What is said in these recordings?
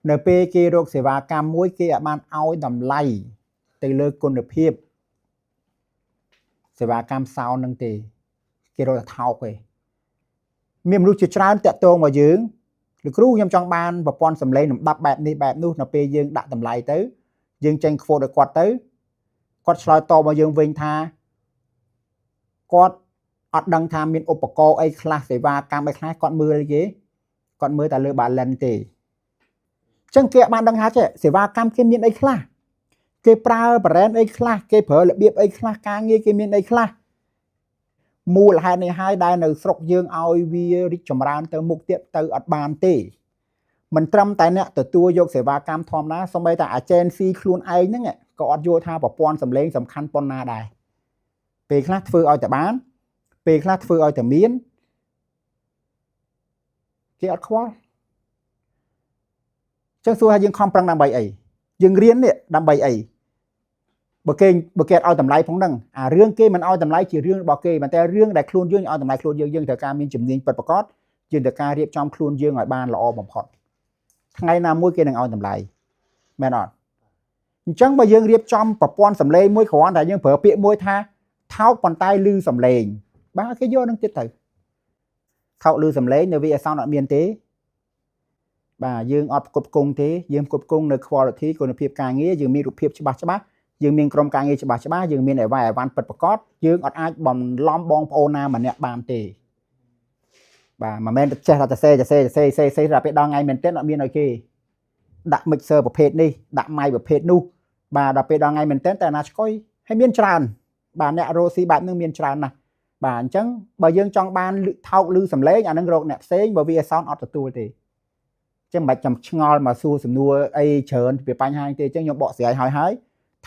នៅពេលគេរកសេវាកម្មមួយគេអាចបានឲ្យតម្លៃទៅលើគុណភាពសេវាកម្មសោនឹងទេគេរកតែថោកទេមានមនុស្សជាច្រើនតាក់ទងមកយើងលោកគ្រូខ្ញុំចង់បានប្រព័ន្ធសម្លេងលំដាប់បែបនេះបែបនោះនៅពេលយើងដាក់តម្លៃទៅយើងចេញខ្វោតឲ្យគាត់ទៅគាត់ឆ្លើយតបមកយើងវិញថាគាត់អត់ដឹងថាមានឧបករណ៍អីខ្លះសេវាកម្មអីខ្លះគាត់មើលគេគាត់មើលតែលើ balance ទេអញ្ចឹងគេអាចបានដឹងថាសេវាកម្មគេមានអីខ្លះគេប្រើ brand អីខ្លះគេប្រើរបៀបអីខ្លះការងារគេមានអីខ្លះមូលហេតុនេះហើយដែលនៅស្រុកយើងឲ្យវារីកចម្រើនទៅមុខទៀតទៅអត់បានទេមិនត្រឹមតែអ្នកទទួលយកសេវាកម្មធម្មតាសូម្បីតែ agency ខ្លួនឯងហ្នឹងក៏អត់យល់ថាប្រព័ន្ធសម្លេងសំខាន់ប៉ុណ្ណាដែរពេលខ្លះធ្វើឲ្យតែបានពេលខ្លះធ្វើឲ្យតែមានគេអត់ខ្វល់ចឹងសួរថាយើងខំប្រឹងដើម្បីអីយើងរៀននេះដើម្បីអីបើគេឲ្យតម្លៃផងហ្នឹងអារឿងគេមិនឲ្យតម្លៃជារឿងរបស់គេប៉ុន្តែរឿងដែលខ្លួនយើងឲ្យតម្លៃខ្លួនយើងត្រូវការមានជំនាញពិតប្រាកដយើងត្រូវការរៀបចំខ្លួនយើងឲ្យបានល្អបំផុតថ្ងៃណាមួយគេនឹងឲ្យតម្លៃមែនអត់អញ្ចឹងបើយើងរៀបចំប្រព័ន្ធសម្លេងមួយគ្រាន់តែយើងប្រើពាក្យមួយថាថោកប៉ុន្តែឮសម្លេងបាទគេយកនឹងទៀតទៅថោកឮសម្លេងនៅវាអសនអត់មានទេបាទយើងអត់គ្រប់គងទេយើងគ្រប់គងនៅ quality គុណភាពការងារយើងមានរូបភាពច្បាស់យើងមានក្រុមការងារច្បាស់យើងមានអីវ៉ាន់ពិតប្រាកដយើងអត់អាចបំឡំបងប្អូនណាម្នាក់បានទេបាទមិនមែនចេះតែសេដល់ពេលដល់ថ្ងៃមែនទេអត់មានឲ្យគេដាក់ mixer ប្រភេទនេះដាក់ mic ប្រភេទនោះបាទដល់ពេលដល់ថ្ងៃមែនទេតែណាឆ្កុយហើយមានច្រើនបាទអ្នករស់ស៊ីបែបនឹងមានច្រើនណាស់បាទអញ្ចឹងបើយើងចង់បានថោកឮសំឡេងអានឹងរកអ្នកផ្សេងបើវា sound អត់ទទួលទេចឹងមិនបាច់ចាំឆ្ងល់មកសួរសំណួរអីច្រើនពីបញ្ហាទេអញ្ចឹងខ្ញុំបកស្រាយហើយ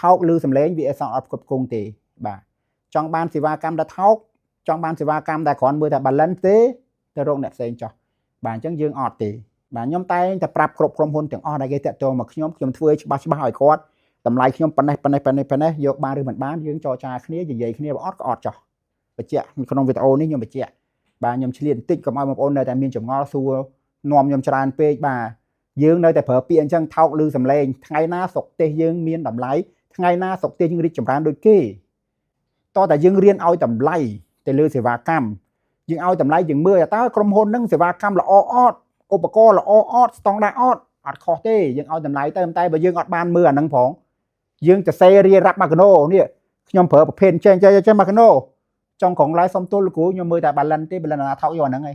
ថោកឮសំឡេងវាអសអត់គ្រប់គងទេបាទចង់បានសេវាកម្មដែលថោកចង់បានសេវាកម្មដែលគ្រាន់មើលតែ balance ទេទៅរកអ្នកផ្សេងចោះបាទអញ្ចឹងយើងអត់ទេបាទខ្ញុំតែងតែប្រាប់គ្រប់ក្រុមហ៊ុនទាំងអស់ដែលគេតាក់ទងមកខ្ញុំធ្វើច្បាស់ឲ្យគាត់តម្លៃខ្ញុំប៉ុណ្ណេះយកបានឬមិនបានយើងចរចាគ្នានិយាយគ្នាបើអត់ក៏អត់ចោះបញ្ជាក់ក្នុងវីដេអូនេះខ្ញុំបញ្ជាក់បាទខ្ញុំឆ្លៀតបន្តិចកុំឲ្យបងប្អូននៅតែមានចម្ងល់សួរនាំខ្ញុំច្រើនពេកបាទយើងនៅតែប្រើពាក្យអញ្ចឹងថោកឮសំឡេងថ្ងៃណាស្រុកទេសយើងមានតម្លៃថ្ងៃណាស្រុកទេសយើងរីកចម្រើនដូចគេតោះតែយើងរៀនឲ្យតម្លៃទៅលើសេវាកម្មយើងឲ្យតម្លៃយើងមើលតើក្រុមហ៊ុនហ្នឹងសេវាកម្មល្អអត់ឧបករណ៍ល្អអត់ស្តង់ដារអត់ខុសទេយើងឲ្យតម្លៃទៅតែបើយើងអត់បានមើលអាហ្នឹងផងយើងទៅសេរីរ៉ាប់ម៉ាកាណូនេះខ្ញុំប្រើប្រភេទចេះម៉ាកាណូចង់ក្រុងឡាយសុំទល់លោកគ្រូខ្ញុំមើលតែ balance ទេ balance ណាថោកយកអាហ្នឹងឯង